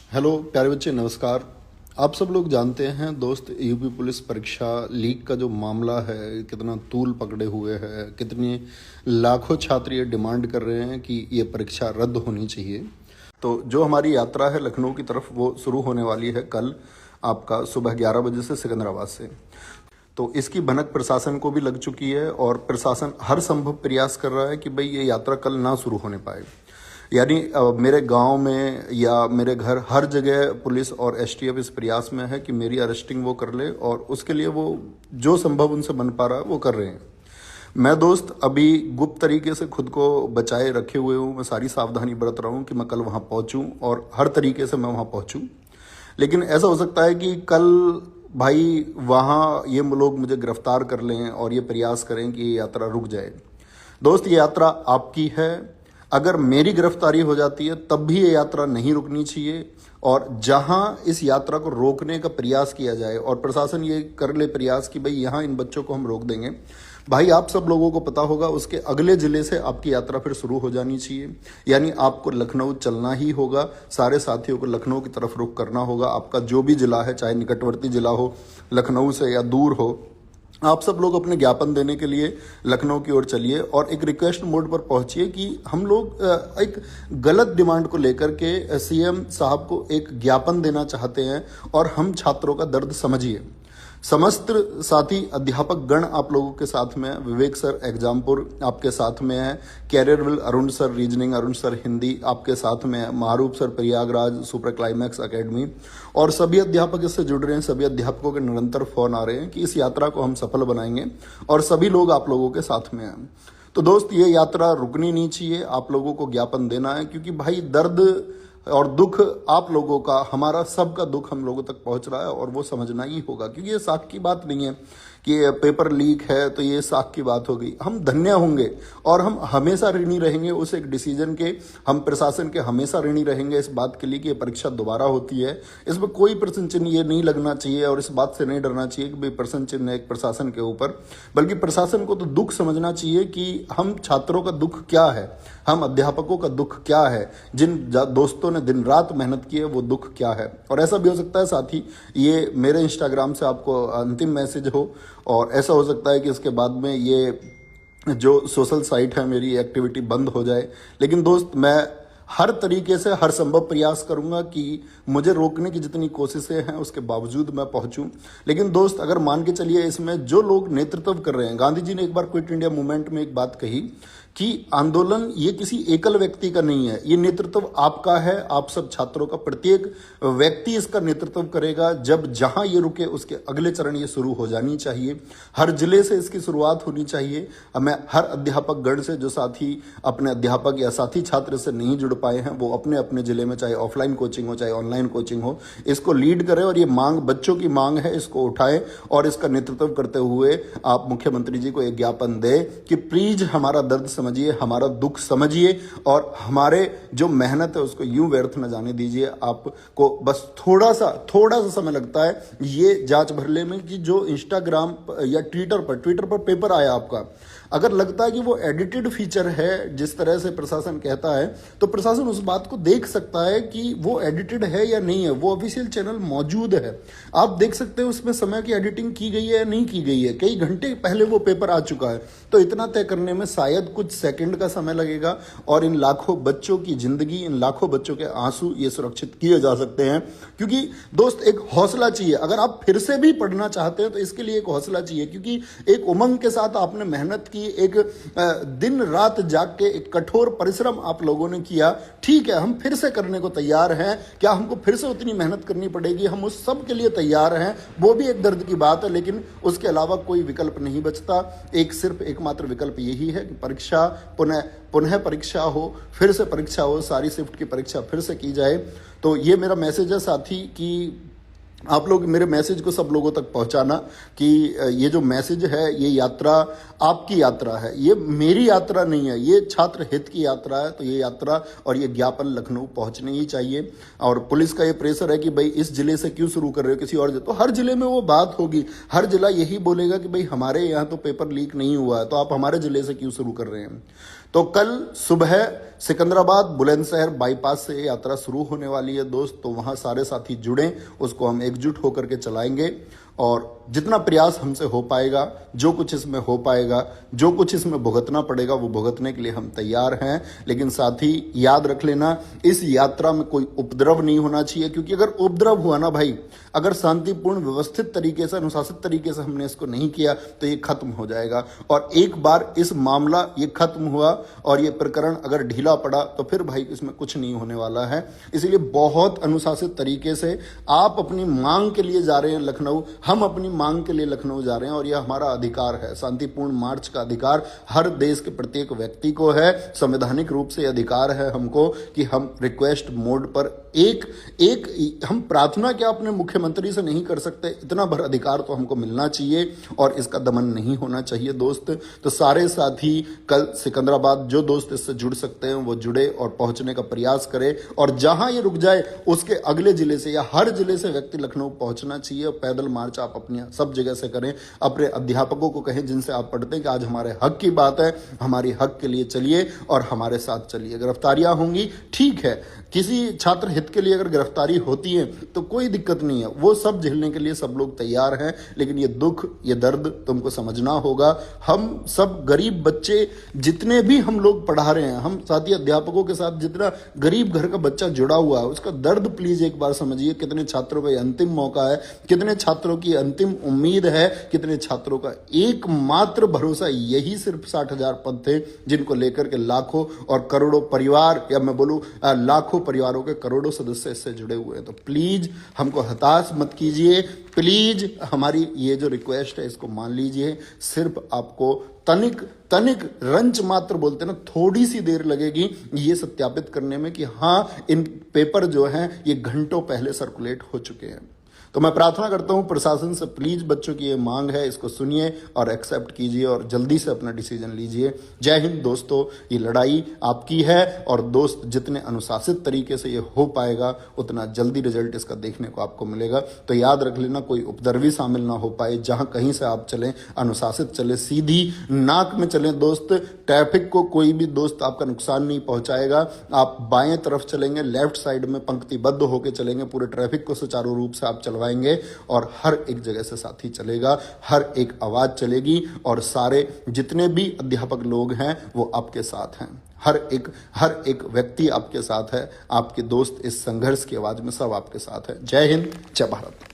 Hello प्यारे बच्चे, नमस्कार। आप सब लोग जानते हैं दोस्त, यूपी पुलिस परीक्षा लीक का जो मामला है कितना तूल पकड़े हुए है, कितने लाखों छात्र ये डिमांड कर रहे हैं कि ये परीक्षा रद्द होनी चाहिए। तो जो हमारी यात्रा है लखनऊ की तरफ वो शुरू होने वाली है कल आपका सुबह 11 बजे से सिकंदराबाद से। तो इसकी भनक प्रशासन को भी लग चुकी है और प्रशासन हर संभव प्रयास कर रहा है कि भाई ये यात्रा कल ना शुरू होने पाए। यानी मेरे गांव में या मेरे घर हर जगह पुलिस और एसटीएफ इस प्रयास में है कि मेरी अरेस्टिंग वो कर ले और उसके लिए वो जो संभव उनसे बन पा रहा है वो कर रहे हैं। मैं दोस्त अभी गुप्त तरीके से खुद को बचाए रखे हुए हूँ। मैं सारी सावधानी बरत रहा हूँ कि मैं कल वहाँ पहुँचूँ और हर तरीके से मैं वहाँ पहुँचूँ। लेकिन ऐसा हो सकता है कि कल भाई वहाँ ये लोग मुझे गिरफ्तार कर लें और ये प्रयास करें कि ये यात्रा रुक जाए। दोस्त, ये यात्रा आपकी है। अगर मेरी गिरफ्तारी हो जाती है तब भी ये यात्रा नहीं रुकनी चाहिए और जहां इस यात्रा को रोकने का प्रयास किया जाए और प्रशासन ये कर ले प्रयास कि भाई यहाँ इन बच्चों को हम रोक देंगे, भाई आप सब लोगों को पता होगा उसके अगले जिले से आपकी यात्रा फिर शुरू हो जानी चाहिए। यानी आपको लखनऊ चलना ही होगा, सारे साथियों को लखनऊ की तरफ रुख करना होगा। आपका जो भी जिला है, चाहे निकटवर्ती जिला हो लखनऊ से या दूर हो, आप सब लोग अपने ज्ञापन देने के लिए लखनऊ की ओर चलिए और एक रिक्वेस्ट मोड पर पहुंचिए कि हम लोग एक गलत डिमांड को लेकर के सीएम साहब को एक ज्ञापन देना चाहते हैं और हम छात्रों का दर्द समझिए। समस्त साथी अध्यापक गण आप लोगों के साथ में, विवेक सर एग्जामपुर आपके साथ में है, Careerwill Arun sir reasoning, Arun sir Hindi आपके साथ में है, Maroof sir Prayagraj Super Climax Academy और सभी अध्यापक इससे जुड़ रहे हैं। सभी अध्यापकों के निरंतर फोन आ रहे हैं कि इस यात्रा को हम सफल बनाएंगे और सभी लोग आप लोगों के साथ में हैं। तो दोस्त, ये यात्रा रुकनी नहीं चाहिए, आप लोगों को ज्ञापन देना है क्योंकि भाई दर्द और दुख आप लोगों का, हमारा सबका दुख हम लोगों तक पहुंच रहा है और वो समझना ही होगा क्योंकि ये साख की बात नहीं है कि ये पेपर लीक है तो ये साख की बात हो गई। हम धन्य होंगे और हम हमेशा ऋणी रहेंगे उस एक डिसीजन के, हम प्रशासन के हमेशा ऋणी रहेंगे इस बात के लिए कि ये परीक्षा दोबारा होती है। इसमें कोई प्रश्न चिन्ह ये नहीं लगना चाहिए और इस बात से नहीं डरना चाहिए कि भाई प्रश्न चिन्ह एक प्रशासन के ऊपर, बल्कि प्रशासन को तो दुख समझना चाहिए कि हम छात्रों का दुख क्या है, हम अध्यापकों का दुख क्या है, जिन दोस्तों ने दिन रात मेहनत की है वो दुख क्या है। और ऐसा भी हो सकता है साथी ये मेरे इंस्टाग्राम से आपको अंतिम मैसेज हो और ऐसा हो सकता है कि इसके बाद में ये जो सोशल साइट है मेरी एक्टिविटी बंद हो जाए। लेकिन दोस्त, मैं हर तरीके से हर संभव प्रयास करूंगा कि मुझे रोकने की जितनी कोशिशें हैं उसके बावजूद मैं पहुंचूं। लेकिन दोस्त, अगर मान के चलिए इसमें जो लोग नेतृत्व कर रहे हैं, गांधी जी ने एक बार क्विट इंडिया मूवमेंट में एक बात कही कि आंदोलन ये किसी एकल व्यक्ति का नहीं है, ये नेतृत्व आपका है, आप सब छात्रों का। प्रत्येक व्यक्ति इसका नेतृत्व करेगा। जब जहां ये रुके उसके अगले चरण ये शुरू हो जानी चाहिए। हर जिले से इसकी शुरुआत होनी चाहिए। मैं हर अध्यापक गण से, जो साथी अपने अध्यापक या साथी छात्र से नहीं जुड़ पाए हैं, वो अपने अपने जिले में चाहे ऑफलाइन कोचिंग हो चाहे ऑनलाइन कोचिंग हो, इसको लीड करें और ये मांग बच्चों की मांग है, इसको उठाएं और इसका नेतृत्व करते हुए आप मुख्यमंत्री जी को एक ज्ञापन दें कि प्लीज हमारा दर्द समझिए, हमारा दुख समझिए और हमारे जो मेहनत है उसको यूं व्यर्थ न जाने दीजिए। आपको बस थोड़ा सा समय लगता है ये जांच भरने में कि जो इंस्टाग्राम या ट्विटर पर पेपर आया आपका, अगर लगता है कि वो एडिटेड फीचर है जिस तरह से प्रशासन कहता है, तो प्रशासन उस बात को देख सकता है कि वो एडिटेड है या नहीं है। वो ऑफिशियल चैनल मौजूद है, आप देख सकते हैं उसमें समय की एडिटिंग की गई है या नहीं की गई है। कई घंटे पहले वो पेपर आ चुका है, तो इतना तय करने में शायद कुछ सेकंड का समय लगेगा और इन लाखों बच्चों की जिंदगी, इन लाखों बच्चों के आंसू ये सुरक्षित किए जा सकते हैं। क्योंकि दोस्त, एक हौसला चाहिए। अगर आप फिर से भी पढ़ना चाहते हैं तो इसके लिए एक हौसला चाहिए, क्योंकि एक उमंग के साथ आपने मेहनत की, एक दिन रात जाग के एक कठोर परिश्रम आप लोगों ने किया। ठीक है, हम फिर से करने को तैयार हैं। क्या हमको फिर से उतनी मेहनत करनी पड़ेगी? हम उस सब के लिए तैयार हैं। वो भी एक दर्द की बात है, लेकिन उसके अलावा कोई विकल्प नहीं बचता। सिर्फ एकमात्र विकल्प यही है कि परीक्षा पुनः परीक्षा हो, फिर से परीक्षा हो, सारी शिफ्ट की परीक्षा फिर से की जाए। तो ये मेरा मैसेज है साथी कि आप लोग मेरे मैसेज को सब लोगों तक पहुंचाना कि ये जो मैसेज है, ये यात्रा आपकी यात्रा है, ये मेरी यात्रा नहीं है, ये छात्र हित की यात्रा है। तो ये यात्रा और ये ज्ञापन लखनऊ पहुंचने ही चाहिए। और पुलिस का ये प्रेशर है कि भाई इस जिले से क्यों शुरू कर रहे हो, किसी और जिले, तो हर जिले में वो बात होगी, हर जिला यही बोलेगा कि भाई हमारे यहाँ तो पेपर लीक नहीं हुआ है, तो आप हमारे जिले से क्यों शुरू कर रहे हैं। तो कल सुबह सिकंदराबाद बुलंदशहर बाईपास से यात्रा शुरू होने वाली है दोस्त। तो वहां सारे साथी जुड़ें, उसको हम एकजुट होकर के चलाएंगे और जितना प्रयास हमसे हो पाएगा, जो कुछ इसमें हो पाएगा, जो कुछ इसमें भुगतना पड़ेगा, वो भुगतने के लिए हम तैयार हैं। लेकिन साथ ही याद रख लेना, इस यात्रा में कोई उपद्रव नहीं होना चाहिए, क्योंकि अगर उपद्रव हुआ ना भाई, अगर शांतिपूर्ण व्यवस्थित तरीके से, अनुशासित तरीके से हमने इसको नहीं किया तो ये खत्म हो जाएगा। और एक बार इस मामला ये खत्म हुआ और ये प्रकरण अगर ढीला पड़ा तो फिर भाई इसमें कुछ नहीं होने वाला है। इसलिए बहुत अनुशासित तरीके से आप अपनी मांग के लिए जा रहे हैं लखनऊ, हम अपनी मांग के लिए लखनऊ जा रहे हैं और यह हमारा अधिकार है। शांतिपूर्ण मार्च का अधिकार हर देश के प्रत्येक व्यक्ति को है। संवैधानिक रूप से अधिकार है हमको कि हम रिक्वेस्ट मोड पर एक हम प्रार्थना क्या अपने मुख्यमंत्री से नहीं कर सकते, इतना भर अधिकार तो हमको मिलना चाहिए और इसका दमन नहीं होना चाहिए दोस्त। तो सारे साथी कल सिकंदराबाद, जो दोस्त इससे जुड़ सकते हैं वो जुड़े और पहुंचने का प्रयास करें। और जहां ये रुक जाए उसके अगले जिले से या हर जिले से व्यक्ति लखनऊ पहुंचना चाहिए। और पैदल मार्च आप अपनी सब जगह से करें। अपने अध्यापकों को कहें जिनसे आप पढ़ते हैं कि आज हमारे हक की बात है, हमारी हक के लिए चलिए और हमारे साथ चलिए। गिरफ्तारियां होंगी, ठीक है, किसी छात्र हित के लिए अगर गिरफ्तारी होती है तो कोई दिक्कत नहीं है, वो सब झेलने के लिए सब लोग तैयार हैं। लेकिन ये दुख, ये दर्द तुमको समझना होगा। हम सब गरीब बच्चे जितने भी हम लोग पढ़ा रहे हैं, हम साथी अध्यापकों के साथ जितना गरीब घर का बच्चा जुड़ा हुआ है, उसका दर्द प्लीज एक बार समझिए। कितने छात्रों का अंतिम मौका है, कितने छात्रों की अंतिम उम्मीद है, कितने छात्रों का एकमात्र भरोसा यही सिर्फ 60,000 पद थे, जिनको लेकर के लाखों और करोड़ों परिवार, या मैं बोलूं लाखों परिवारों के करोड़ों सदस्य इससे जुड़े हुए हैं। तो प्लीज हमको हताश मत कीजिए, प्लीज हमारी ये जो रिक्वेस्ट है इसको मान लीजिए। सिर्फ आपको तनिक रंच मात्र बोलते हैं ना, थोड़ी सी देर लगेगी ये सत्यापित करने में कि हाँ इन पेपर जो हैं ये घंटों पहले सर्कुलेट हो चुके हैं। तो मैं प्रार्थना करता हूं प्रशासन से, प्लीज बच्चों की ये मांग है, इसको सुनिए और एक्सेप्ट कीजिए और जल्दी से अपना डिसीजन लीजिए। जय हिंद दोस्तों, ये लड़ाई आपकी है और दोस्त जितने अनुशासित तरीके से ये हो पाएगा उतना जल्दी रिजल्ट इसका देखने को आपको मिलेगा। तो याद रख लेना, कोई उपद्रवी शामिल ना हो पाए। जहां कहीं से आप चलें अनुशासित चले, सीधी नाक में चलें दोस्त। ट्रैफिक को कोई भी दोस्त आपका नुकसान नहीं पहुंचाएगा। आप बाएं तरफ चलेंगे, लेफ्ट साइड में पंक्तिबद्ध होकर चलेंगे, पूरे ट्रैफिक को सुचारू रूप से आप चलवाएंगे और हर एक जगह से साथी चलेगा, हर एक आवाज चलेगी और सारे जितने भी अध्यापक लोग हैं वो आपके साथ हैं। हर एक व्यक्ति आपके साथ है, आपके दोस्त इस संघर्ष की आवाज में सब आपके साथ है। जय हिंद, जय भारत।